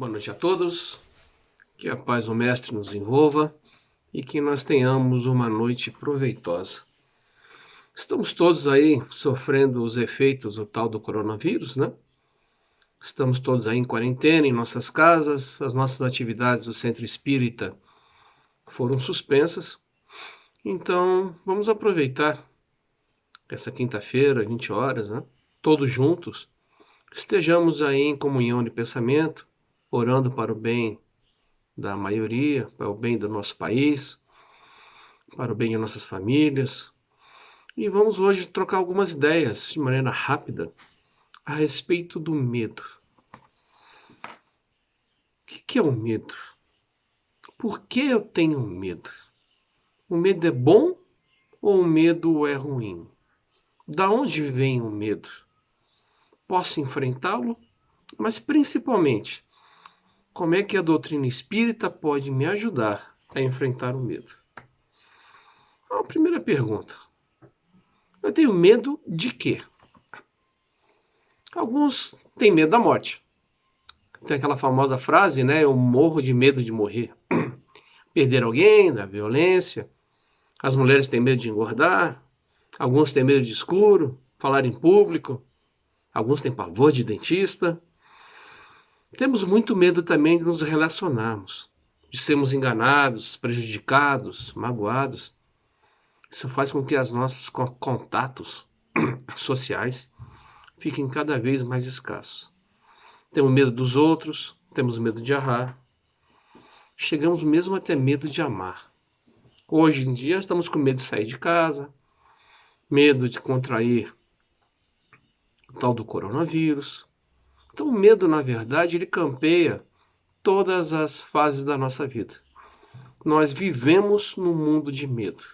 Boa noite a todos, que a paz do Mestre nos envolva e que nós tenhamos uma noite proveitosa. Estamos todos aí sofrendo os efeitos do tal do coronavírus, né? Estamos todos aí em quarentena, em nossas casas, as nossas atividades do Centro Espírita foram suspensas, então vamos aproveitar essa quinta-feira, 20 horas, né? Todos juntos, estejamos aí em comunhão de pensamento, orando para o bem da maioria, para o bem do nosso país, para o bem de nossas famílias. E vamos hoje trocar algumas ideias de maneira rápida a respeito do medo. O que é o medo? Por que eu tenho medo? O medo é bom ou o medo é ruim? Da onde vem o medo? Posso enfrentá-lo? Mas principalmente, como é que a doutrina espírita pode me ajudar a enfrentar o medo? A primeira pergunta. Eu tenho medo de quê? Alguns têm medo da morte. Tem aquela famosa frase, né? Eu morro de medo de morrer. Perder alguém, da violência. As mulheres têm medo de engordar. Alguns têm medo de escuro, falar em público. Alguns têm pavor de dentista. Temos muito medo também de nos relacionarmos, de sermos enganados, prejudicados, magoados. Isso faz com que os nossos contatos sociais fiquem cada vez mais escassos. Temos medo dos outros, temos medo de errar. Chegamos mesmo a ter medo de amar. Hoje em dia estamos com medo de sair de casa, medo de contrair o tal do coronavírus. Então o medo, na verdade, ele campeia todas as fases da nossa vida. Nós vivemos num mundo de medo.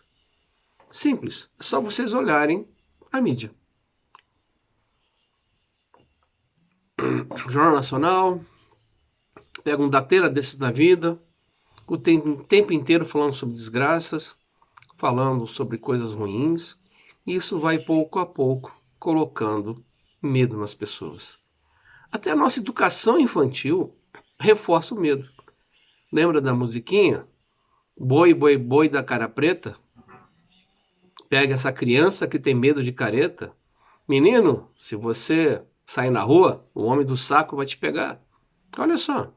Simples, é só vocês olharem a mídia. Jornal Nacional, pega um dateira desses da vida, o tempo inteiro falando sobre desgraças, falando sobre coisas ruins, e isso vai pouco a pouco colocando medo nas pessoas. Até a nossa educação infantil reforça o medo. Lembra da musiquinha? Boi, boi, boi da cara preta? Pega essa criança que tem medo de careta. Menino, se você sair na rua, o homem do saco vai te pegar. Olha só.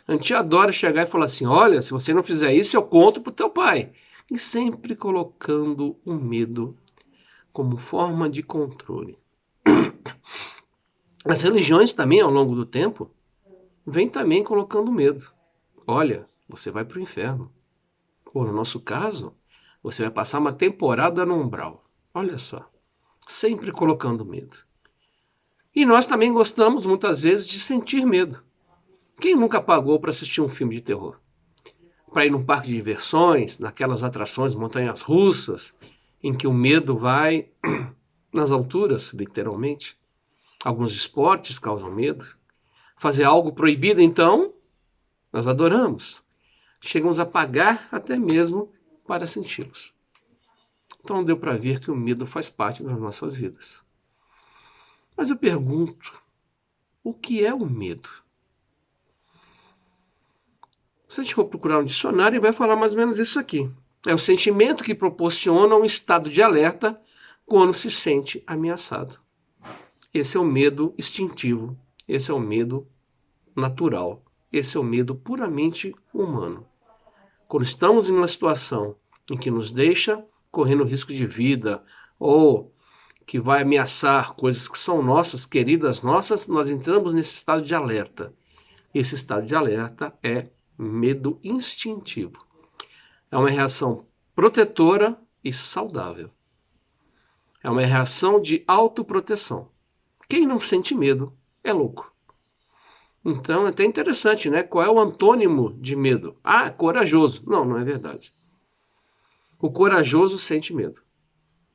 A gente adora chegar e falar assim, olha, se você não fizer isso, eu conto pro teu pai. E sempre colocando o medo como forma de controle. As religiões também, ao longo do tempo, vêm também colocando medo. Olha, você vai para o inferno. Ou no nosso caso, você vai passar uma temporada no umbral. Olha só, sempre colocando medo. E nós também gostamos, muitas vezes, de sentir medo. Quem nunca pagou para assistir um filme de terror? Para ir num parque de diversões, naquelas atrações montanhas russas, em que o medo vai nas alturas, literalmente. Alguns esportes causam medo. Fazer algo proibido, então, nós adoramos. Chegamos a pagar até mesmo para senti-los. Então deu para ver que o medo faz parte das nossas vidas. Mas eu pergunto, o que é o medo? Se a gente for procurar um dicionário, ele vai falar mais ou menos isso aqui. É o sentimento que proporciona um estado de alerta quando se sente ameaçado. Esse é o medo instintivo, esse é o medo natural, esse é o medo puramente humano. Quando estamos em uma situação em que nos deixa correndo risco de vida ou que vai ameaçar coisas que são nossas, queridas nossas, nós entramos nesse estado de alerta. Esse estado de alerta é medo instintivo. É uma reação protetora e saudável. É uma reação de autoproteção. Quem não sente medo é louco. Então é até interessante, né? Qual é o antônimo de medo? Ah, corajoso. Não, não é verdade. O corajoso sente medo.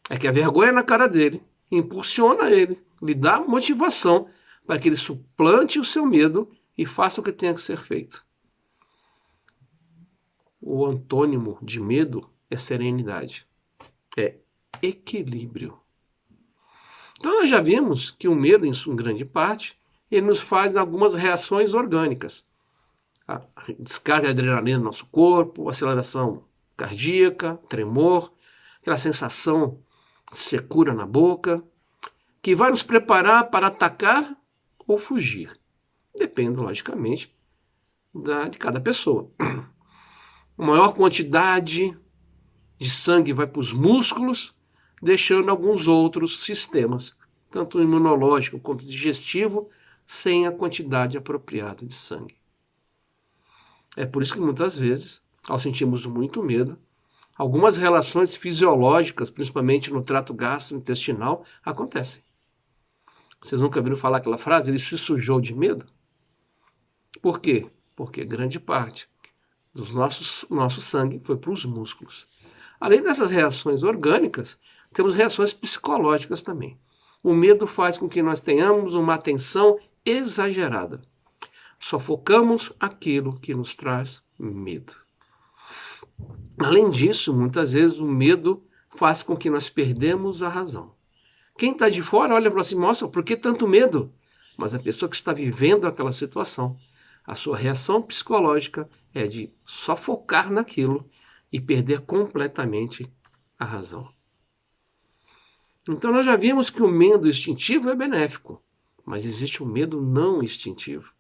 É que a vergonha na cara dele impulsiona ele, lhe dá motivação para que ele suplante o seu medo e faça o que tenha que ser feito. O antônimo de medo é serenidade, é equilíbrio. Então nós já vimos que o medo, em sua grande parte, ele nos faz algumas reações orgânicas. A descarga de adrenalina no nosso corpo, aceleração cardíaca, tremor, aquela sensação de secura na boca, que vai nos preparar para atacar ou fugir. Depende, logicamente, de cada pessoa. A maior quantidade de sangue vai para os músculos, deixando alguns outros sistemas, tanto imunológico quanto digestivo, sem a quantidade apropriada de sangue. É por isso que muitas vezes, ao sentirmos muito medo, algumas relações fisiológicas, principalmente no trato gastrointestinal, acontecem. Vocês nunca viram falar aquela frase? Ele se sujou de medo? Por quê? Porque grande parte do nosso sangue foi para os músculos. Além dessas reações orgânicas, temos reações psicológicas também. O medo faz com que nós tenhamos uma atenção exagerada. Só focamos aquilo que nos traz medo. Além disso, muitas vezes o medo faz com que nós perdemos a razão. Quem está de fora olha e fala assim, nossa, por que tanto medo? Mas a pessoa que está vivendo aquela situação, a sua reação psicológica é de só focar naquilo e perder completamente a razão. Então nós já vimos que o medo instintivo é benéfico, mas existe o medo não instintivo,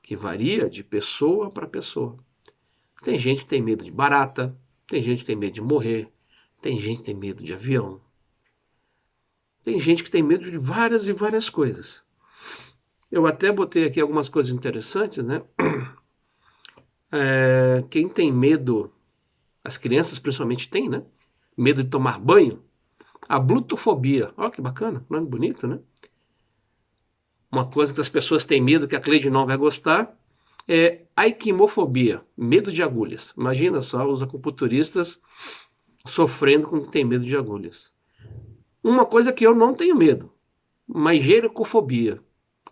que varia de pessoa para pessoa. Tem gente que tem medo de barata, tem gente que tem medo de morrer, tem gente que tem medo de avião. Tem gente que tem medo de várias e várias coisas. Eu até botei aqui algumas coisas interessantes, né? Quem tem medo, as crianças principalmente têm, né? Medo de tomar banho. A blutofobia. Olha que bacana, nome bonito, né? Uma coisa que as pessoas têm medo, que a Cleide não vai gostar, é a equimofobia, medo de agulhas. Imagina só os acupunturistas sofrendo com quem tem medo de agulhas. Uma coisa que eu não tenho medo, manjericofobia,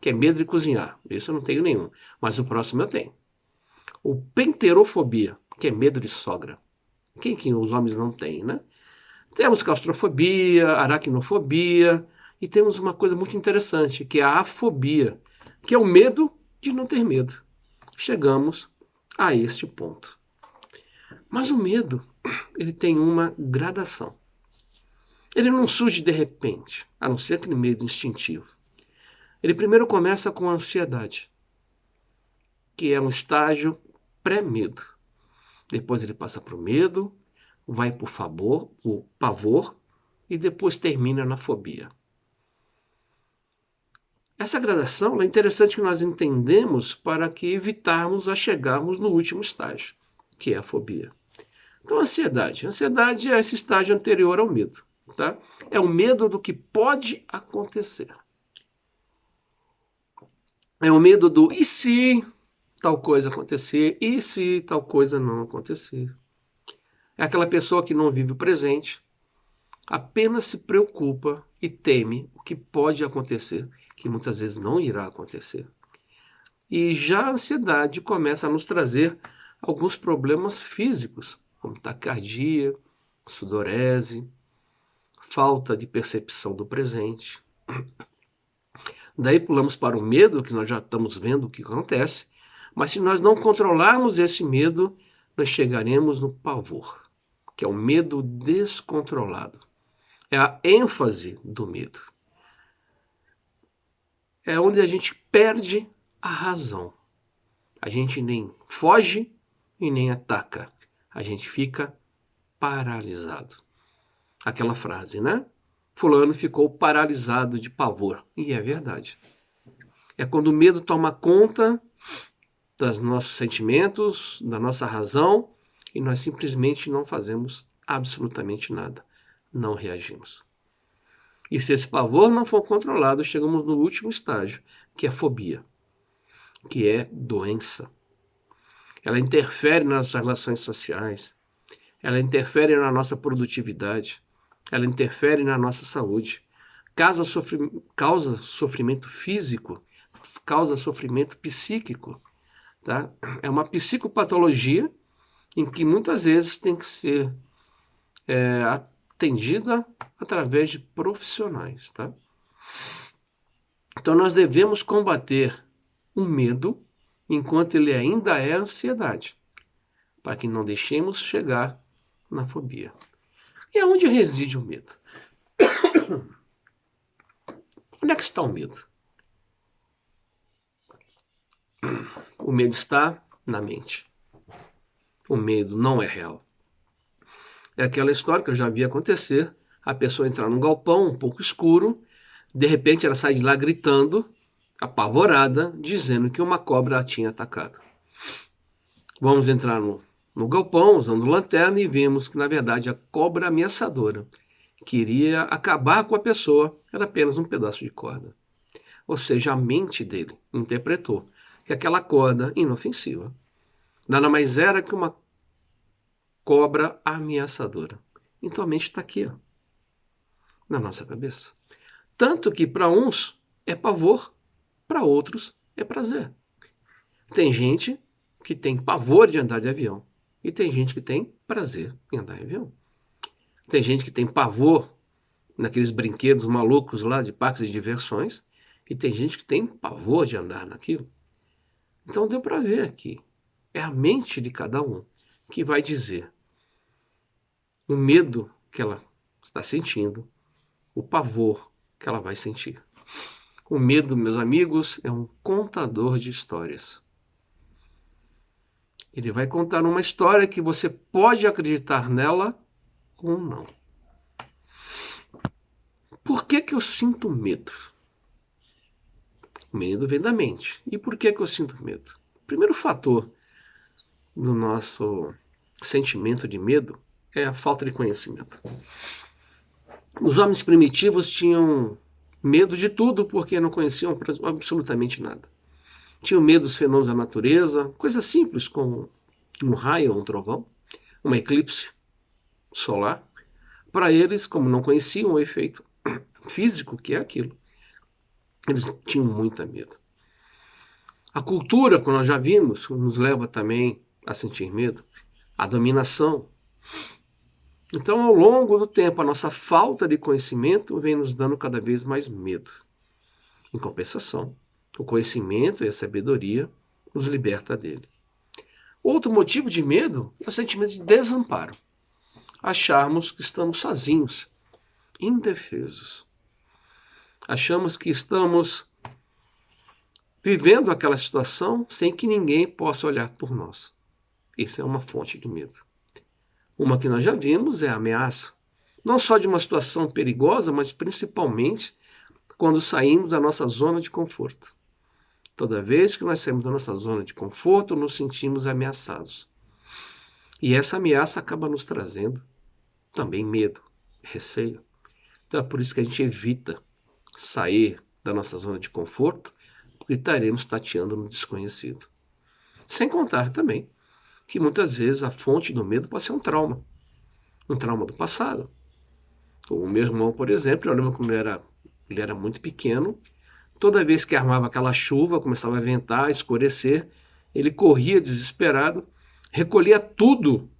que é medo de cozinhar. Isso eu não tenho nenhum, mas o próximo eu tenho. O penterofobia, que é medo de sogra. Quem que os homens não têm, né? Temos claustrofobia, aracnofobia, e temos uma coisa muito interessante, que é a afobia, que é o medo de não ter medo. Chegamos a este ponto. Mas o medo, ele tem uma gradação. Ele não surge de repente, a não ser aquele medo instintivo. Ele primeiro começa com a ansiedade, que é um estágio pré-medo. Depois ele passa para o medo, vai para o pavor e depois termina na fobia. Essa gradação é interessante que nós entendemos para que evitarmos a chegarmos no último estágio, que é a fobia. Então, ansiedade. Ansiedade é esse estágio anterior ao medo. Tá? É o medo do que pode acontecer. É o medo do e se tal coisa acontecer, e se tal coisa não acontecer. É aquela pessoa que não vive o presente, apenas se preocupa e teme o que pode acontecer, que muitas vezes não irá acontecer. E já a ansiedade começa a nos trazer alguns problemas físicos, como taquicardia, sudorese, falta de percepção do presente. Daí pulamos para o medo, que nós já estamos vendo o que acontece, mas se nós não controlarmos esse medo, nós chegaremos no pavor, que é o medo descontrolado. É a ênfase do medo. É onde a gente perde a razão. A gente nem foge e nem ataca. A gente fica paralisado. Aquela frase, né? Fulano ficou paralisado de pavor. E é verdade. É quando o medo toma conta dos nossos sentimentos, da nossa razão, e nós simplesmente não fazemos absolutamente nada. Não reagimos. E se esse pavor não for controlado, chegamos no último estágio, que é a fobia, que é doença. Ela interfere nas relações sociais, ela interfere na nossa produtividade, ela interfere na nossa saúde, causa sofrimento físico, causa sofrimento psíquico. Tá? É uma psicopatologia em que muitas vezes tem que ser atendida através de profissionais. Tá? Então nós devemos combater o medo enquanto ele ainda é ansiedade, para que não deixemos chegar na fobia. E aonde reside o medo? Onde é que está o medo? O medo está na mente. O medo não é real. É aquela história que eu já vi acontecer, a pessoa entrar num galpão um pouco escuro, de repente ela sai de lá gritando, apavorada, dizendo que uma cobra a tinha atacado. Vamos entrar no galpão usando lanterna e vimos que, na verdade, a cobra ameaçadora queria acabar com a pessoa, era apenas um pedaço de corda. Ou seja, a mente dele interpretou que aquela corda inofensiva nada mais era que uma cobra ameaçadora. Então a mente está aqui, ó, na nossa cabeça. Tanto que para uns é pavor, para outros é prazer. Tem gente que tem pavor de andar de avião e tem gente que tem prazer em andar de avião. Tem gente que tem pavor naqueles brinquedos malucos lá de parques de diversões e tem gente que tem pavor de andar naquilo. Então deu para ver aqui. É a mente de cada um que vai dizer o medo que ela está sentindo, o pavor que ela vai sentir. O medo, meus amigos, é um contador de histórias. Ele vai contar uma história que você pode acreditar nela ou não. Por que que eu sinto medo? O medo vem da mente. E por que que eu sinto medo? O primeiro fator do nosso sentimento de medo é a falta de conhecimento. Os homens primitivos tinham medo de tudo porque não conheciam absolutamente nada. Tinham medo dos fenômenos da natureza, coisas simples como um raio ou um trovão, um eclipse solar. Para eles, como não conheciam o efeito físico que é aquilo, eles tinham muito medo. A cultura, como nós já vimos, nos leva também a sentir medo. A dominação. Então, ao longo do tempo, a nossa falta de conhecimento vem nos dando cada vez mais medo. Em compensação, o conhecimento e a sabedoria nos liberta dele. Outro motivo de medo é o sentimento de desamparo. Acharmos que estamos sozinhos, indefesos. Achamos que estamos vivendo aquela situação sem que ninguém possa olhar por nós. Isso é uma fonte de medo. Uma que nós já vimos é a ameaça. Não só de uma situação perigosa, mas principalmente quando saímos da nossa zona de conforto. Toda vez que nós saímos da nossa zona de conforto, nos sentimos ameaçados. E essa ameaça acaba nos trazendo também medo, receio. Então é por isso que a gente evita sair da nossa zona de conforto, porque estaremos tateando no desconhecido. Sem contar também que muitas vezes a fonte do medo pode ser um trauma do passado. O meu irmão, por exemplo, eu lembro quando ele era muito pequeno, toda vez que armava aquela chuva, começava a ventar, a escurecer, ele corria desesperado, recolhia tudo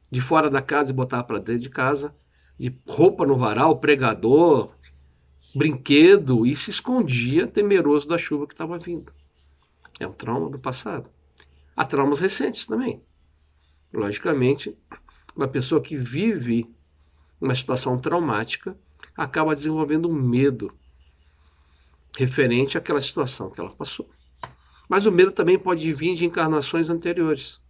de fora da casa e botava para dentro de casa, de roupa no varal, pregador, brinquedo, e se escondia temeroso da chuva que estava vindo. É um trauma do passado. Há traumas recentes também. Logicamente, uma pessoa que vive uma situação traumática acaba desenvolvendo um medo referente àquela situação que ela passou. Mas o medo também pode vir de encarnações anteriores.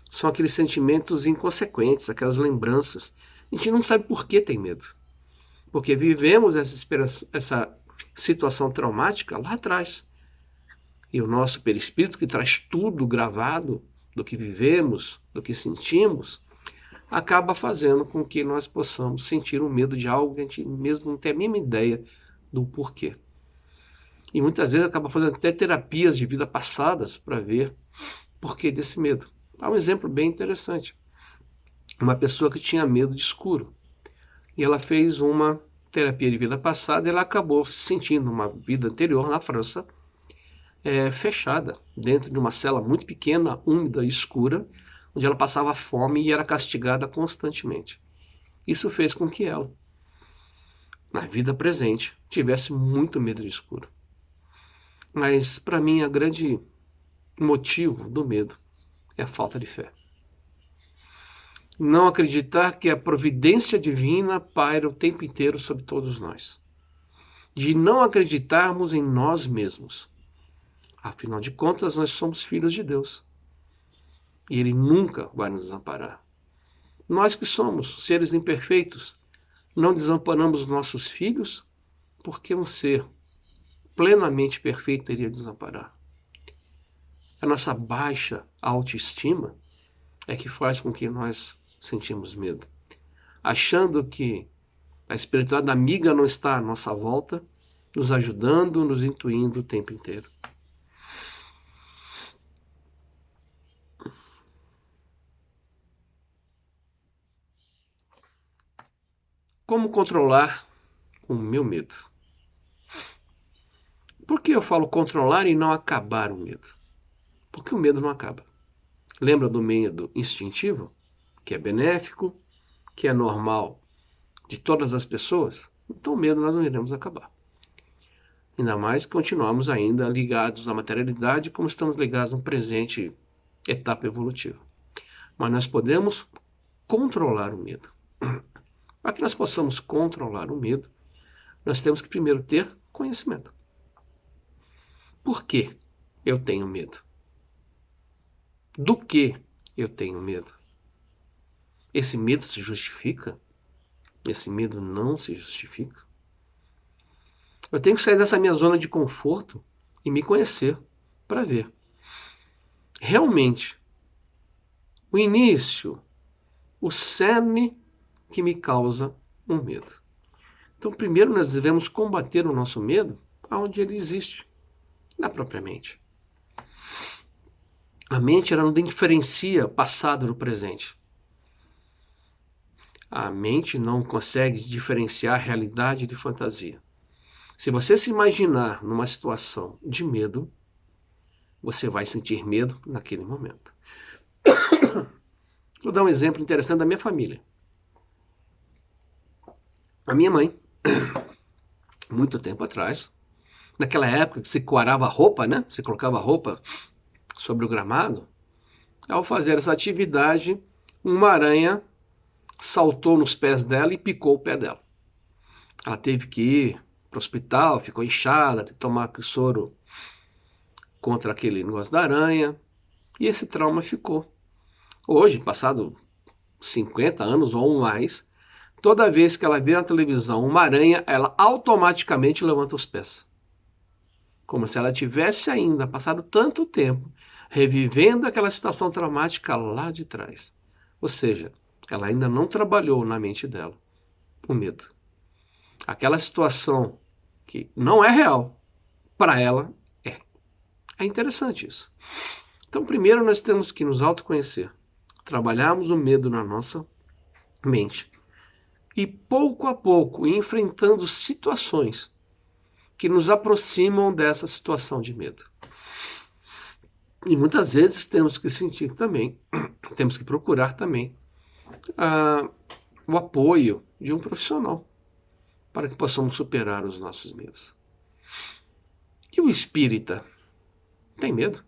São aqueles sentimentos inconsequentes, aquelas lembranças. A gente não sabe por que tem medo. Porque vivemos essa situação traumática lá atrás. E o nosso perispírito, que traz tudo gravado do que vivemos, do que sentimos, acaba fazendo com que nós possamos sentir um medo de algo que a gente mesmo não tem a mínima ideia do porquê. E muitas vezes acaba fazendo até terapias de vida passadas para ver porquê desse medo. Há um exemplo bem interessante. Uma pessoa que tinha medo de escuro. E ela fez uma terapia de vida passada e ela acabou se sentindo uma vida anterior na França fechada, dentro de uma cela muito pequena, úmida e escura, onde ela passava fome e era castigada constantemente. Isso fez com que ela, na vida presente, tivesse muito medo de escuro. Mas, para mim, o grande motivo do medo é a falta de fé. Não acreditar que a providência divina paira o tempo inteiro sobre todos nós. De não acreditarmos em nós mesmos. Afinal de contas, nós somos filhos de Deus. E Ele nunca vai nos desamparar. Nós que somos seres imperfeitos, não desamparamos nossos filhos, porque um ser plenamente perfeito iria desamparar. A nossa baixa autoestima é que faz com que nós sentimos medo. Achando que a espiritualidade amiga não está à nossa volta, nos ajudando, nos intuindo o tempo inteiro. Como controlar o meu medo? Por que eu falo controlar e não acabar o medo? Porque o medo não acaba. Lembra do medo instintivo, que é benéfico, que é normal de todas as pessoas? Então o medo nós não iremos acabar. Ainda mais que continuamos ainda ligados à materialidade, como estamos ligados no presente etapa evolutiva. Mas nós podemos controlar o medo. Para que nós possamos controlar o medo, nós temos que primeiro ter conhecimento. Por que eu tenho medo? Do que eu tenho medo? Esse medo se justifica? Esse medo não se justifica? Eu tenho que sair dessa minha zona de conforto e me conhecer para ver. Realmente, o início, o cerne que me causa um medo. Então, primeiro nós devemos combater o nosso medo onde ele existe, na própria mente. A mente ela não diferencia passado do presente. A mente não consegue diferenciar realidade de fantasia. Se você se imaginar numa situação de medo, você vai sentir medo naquele momento. Vou dar um exemplo interessante da minha família. A minha mãe, muito tempo atrás, naquela época que se coarava roupa, né? Você colocava roupa sobre o gramado. Ao fazer essa atividade, uma aranha saltou nos pés dela e picou o pé dela. Ela teve que ir para o hospital, ficou inchada, teve que tomar soro contra aquele negócio da aranha. E esse trauma ficou. Hoje, passado 50 anos ou mais, toda vez que ela vê na televisão uma aranha, ela automaticamente levanta os pés. Como se ela tivesse ainda passado tanto tempo revivendo aquela situação traumática lá de trás. Ou seja, ela ainda não trabalhou na mente dela o medo. Aquela situação que não é real, para ela é. É interessante isso. Então, primeiro nós temos que nos autoconhecer, trabalharmos o medo na nossa mente e pouco a pouco enfrentando situações que nos aproximam dessa situação de medo. E muitas vezes temos que sentir também, temos que procurar também o apoio de um profissional para que possamos superar os nossos medos. E o espírita tem medo?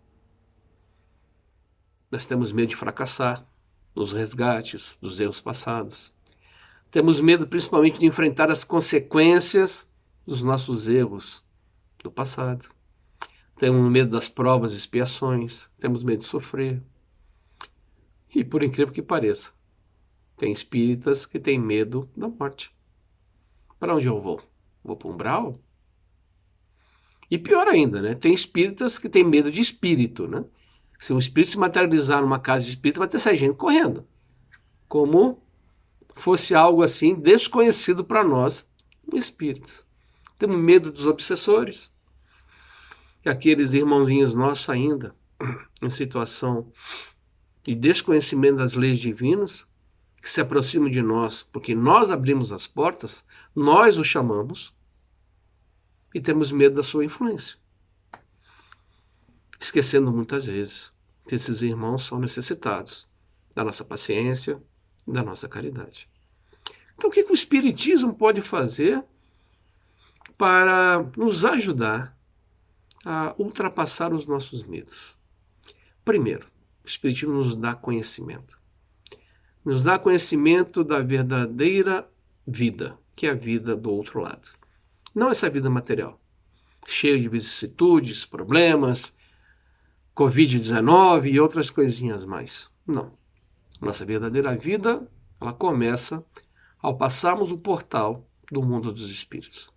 Nós temos medo de fracassar nos resgates dos erros passados. Temos medo principalmente de enfrentar as consequências dos nossos erros do passado. Temos medo das provas e expiações. Temos medo de sofrer. E por incrível que pareça, tem espíritas que têm medo da morte. Para onde eu vou? Vou para o umbral? E pior ainda, né? Tem espíritas que têm medo de espírito, né? Se um espírito se materializar numa casa de espírito, vai ter essa gente correndo. Como fosse algo assim desconhecido para nós, espíritos. Temos medo dos obsessores. E aqueles irmãozinhos nossos ainda, em situação de desconhecimento das leis divinas, que se aproximam de nós, porque nós abrimos as portas, nós os chamamos e temos medo da sua influência. Esquecendo muitas vezes que esses irmãos são necessitados da nossa paciência e da nossa caridade. Então, o que o Espiritismo pode fazer para nos ajudar a ultrapassar os nossos medos. Primeiro, o Espiritismo nos dá conhecimento. Nos dá conhecimento da verdadeira vida, que é a vida do outro lado. Não essa vida material, cheia de vicissitudes, problemas, Covid-19 e outras coisinhas mais. Não. Nossa verdadeira vida, ela começa ao passarmos o portal do mundo dos espíritos.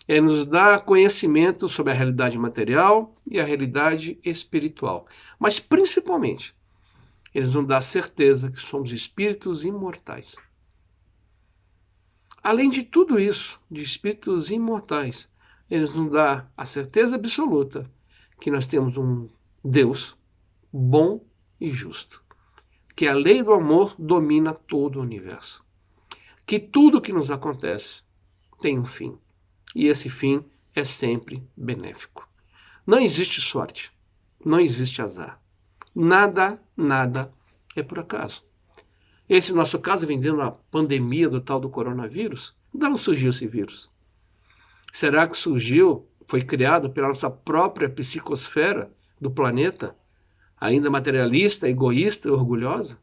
Ele nos dá conhecimento sobre a realidade material e a realidade espiritual. Mas, principalmente, ele nos dá a certeza que somos espíritos imortais. Além de tudo isso, de espíritos imortais, ele nos dá a certeza absoluta que nós temos um Deus bom e justo, que a lei do amor domina todo o universo, que tudo que nos acontece tem um fim, e esse fim é sempre benéfico. Não existe sorte, não existe azar. Nada é por acaso. Esse nosso caso vem dentro da pandemia do tal do coronavírus. De onde surgiu esse vírus? Será que surgiu, foi criado pela nossa própria psicosfera do planeta, ainda materialista, egoísta e orgulhosa?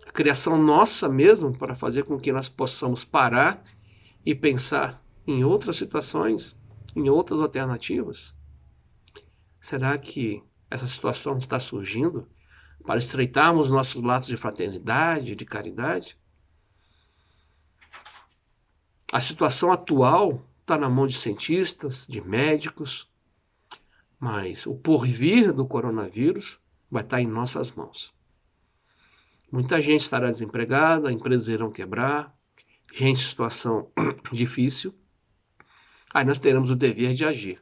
A criação nossa mesmo para fazer com que nós possamos parar e pensar em outras situações, em outras alternativas? Será que essa situação está surgindo para estreitarmos nossos laços de fraternidade, de caridade? A situação atual está na mão de cientistas, de médicos, mas o porvir do coronavírus vai estar em nossas mãos. Muita gente estará desempregada, empresas irão quebrar, gente em situação difícil. Aí nós teremos o dever de agir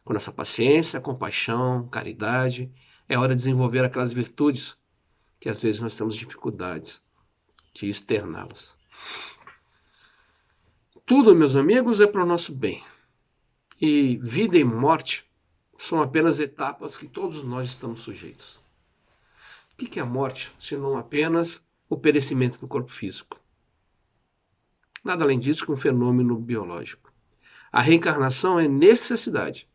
com nossa paciência, compaixão, caridade. É hora de desenvolver aquelas virtudes que às vezes nós temos dificuldades de externá-las. Tudo, meus amigos, é para o nosso bem. E vida e morte são apenas etapas que todos nós estamos sujeitos. O que é a morte, senão apenas o perecimento do corpo físico? Nada além disso que um fenômeno biológico. A reencarnação é necessidade.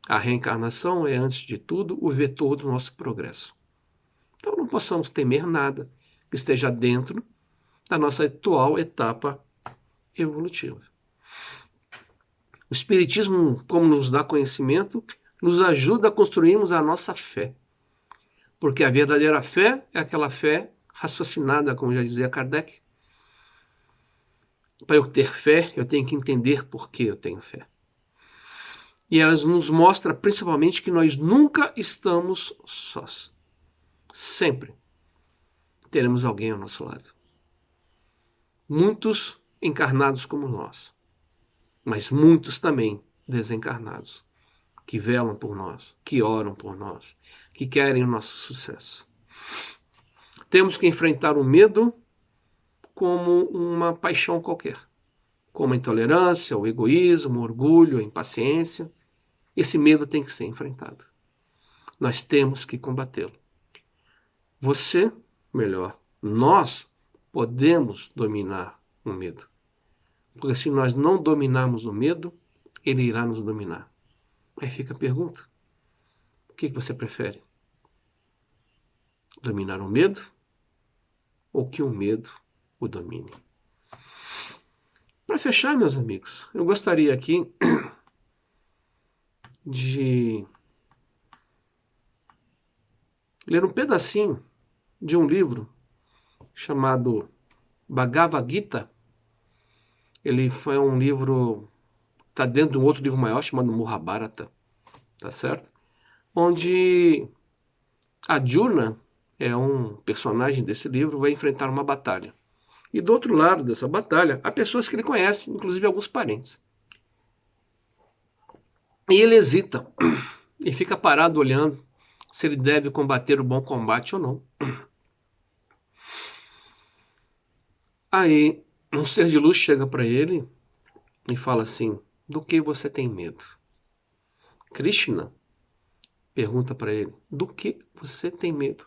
A reencarnação é, antes de tudo, o vetor do nosso progresso. Então não possamos temer nada que esteja dentro da nossa atual etapa evolutiva. O Espiritismo, como nos dá conhecimento, nos ajuda a construirmos a nossa fé. Porque a verdadeira fé é aquela fé raciocinada, como já dizia Kardec. Para eu ter fé, eu tenho que entender por que eu tenho fé. E elas nos mostram principalmente que nós nunca estamos sós. Sempre teremos alguém ao nosso lado. Muitos encarnados como nós, mas muitos também desencarnados, que velam por nós, que oram por nós, que querem o nosso sucesso. Temos que enfrentar o medo como uma paixão qualquer, como a intolerância, o egoísmo, o orgulho, a impaciência. Esse medo tem que ser enfrentado. Nós temos que combatê-lo. Você, melhor, nós podemos dominar o medo. Porque se nós não dominarmos o medo, ele irá nos dominar. Aí fica a pergunta: o que você prefere? Dominar o medo ou que o medo o domine? Para fechar, meus amigos, eu gostaria aqui de ler um pedacinho de um livro chamado Bhagavad Gita. Ele foi um livro, está dentro de um outro livro maior chamado Mahabharata, tá certo? Onde Arjuna é um personagem desse livro, vai enfrentar uma batalha. E do outro lado dessa batalha, há pessoas que ele conhece, inclusive alguns parentes. E ele hesita e fica parado olhando se ele deve combater o bom combate ou não. Aí um ser de luz chega para ele e fala assim: do que você tem medo? Krishna pergunta para ele: do que você tem medo?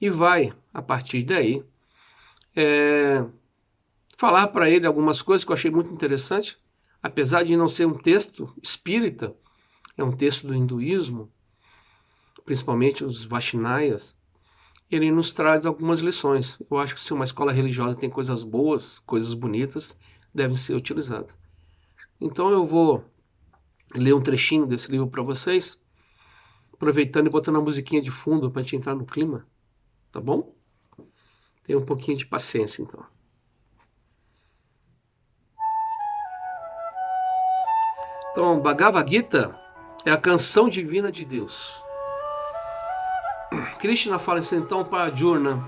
E vai, a partir daí, falar para ele algumas coisas que eu achei muito interessante, apesar de não ser um texto espírita, é um texto do hinduísmo, principalmente os Vaishnavas, ele nos traz algumas lições. Eu acho que se uma escola religiosa tem coisas boas, coisas bonitas, devem ser utilizadas. Então eu vou ler um trechinho desse livro para vocês, aproveitando e botando a musiquinha de fundo para a gente entrar no clima, tá bom? Tenha um pouquinho de paciência, então. Então, Bhagavad Gita é a canção divina de Deus. Krishna fala assim, então, para Arjuna: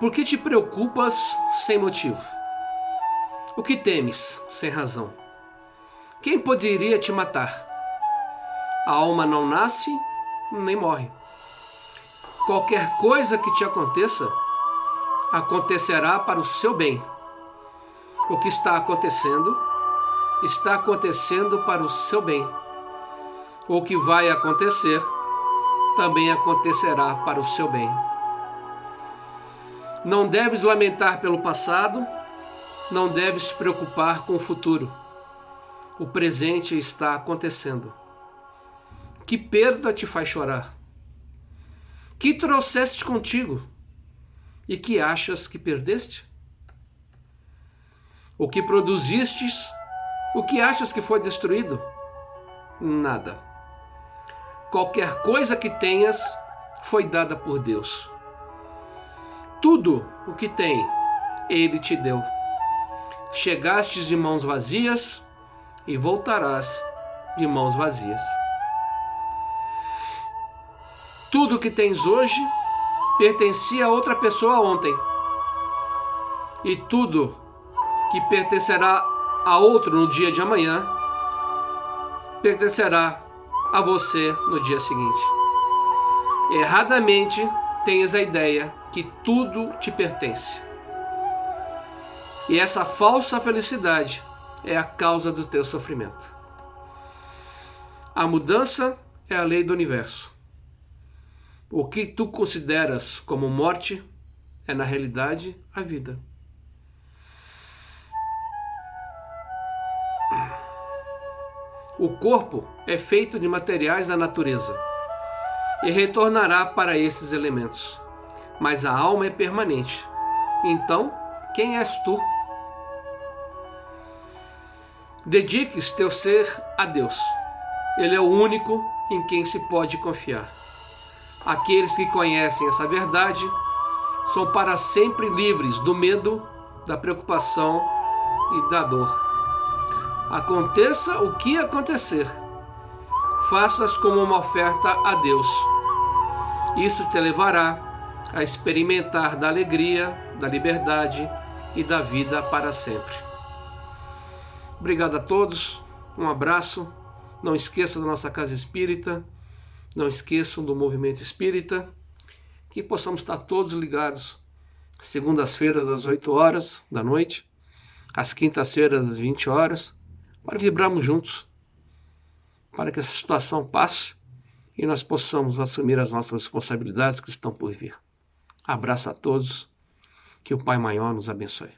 por que te preocupas sem motivo? O que temes sem razão? Quem poderia te matar? A alma não nasce nem morre. Qualquer coisa que te aconteça, acontecerá para o seu bem. O que está acontecendo para o seu bem. O que vai acontecer também acontecerá para o seu bem. Não deves lamentar pelo passado, não deves te preocupar com o futuro. O presente está acontecendo. Que perda te faz chorar? Que trouxeste contigo e que achas que perdeste? O que produzistes, o que achas que foi destruído? Nada. Qualquer coisa que tenhas foi dada por Deus. Tudo o que tem, Ele te deu. Chegastes de mãos vazias e voltarás de mãos vazias. Tudo o que tens hoje pertencia a outra pessoa ontem. E tudo que pertencerá a outro no dia de amanhã pertencerá a você no dia seguinte. Erradamente tens a ideia que tudo te pertence. E essa falsa felicidade é a causa do teu sofrimento. A mudança é a lei do universo. O que tu consideras como morte é, na realidade, a vida. O corpo é feito de materiais da natureza e retornará para esses elementos. Mas a alma é permanente. Então, quem és tu? Dediques teu ser a Deus. Ele é o único em quem se pode confiar. Aqueles que conhecem essa verdade são para sempre livres do medo, da preocupação e da dor. Aconteça o que acontecer, faças como uma oferta a Deus. Isso te levará a experimentar da alegria, da liberdade e da vida para sempre. Obrigado a todos, um abraço. Não esqueçam da nossa Casa Espírita, não esqueçam do Movimento Espírita, que possamos estar todos ligados, segundas-feiras às 8 horas da noite, às quintas-feiras às 20 horas, para vibrarmos juntos, para que essa situação passe e nós possamos assumir as nossas responsabilidades que estão por vir. Abraço a todos, que o Pai Maior nos abençoe.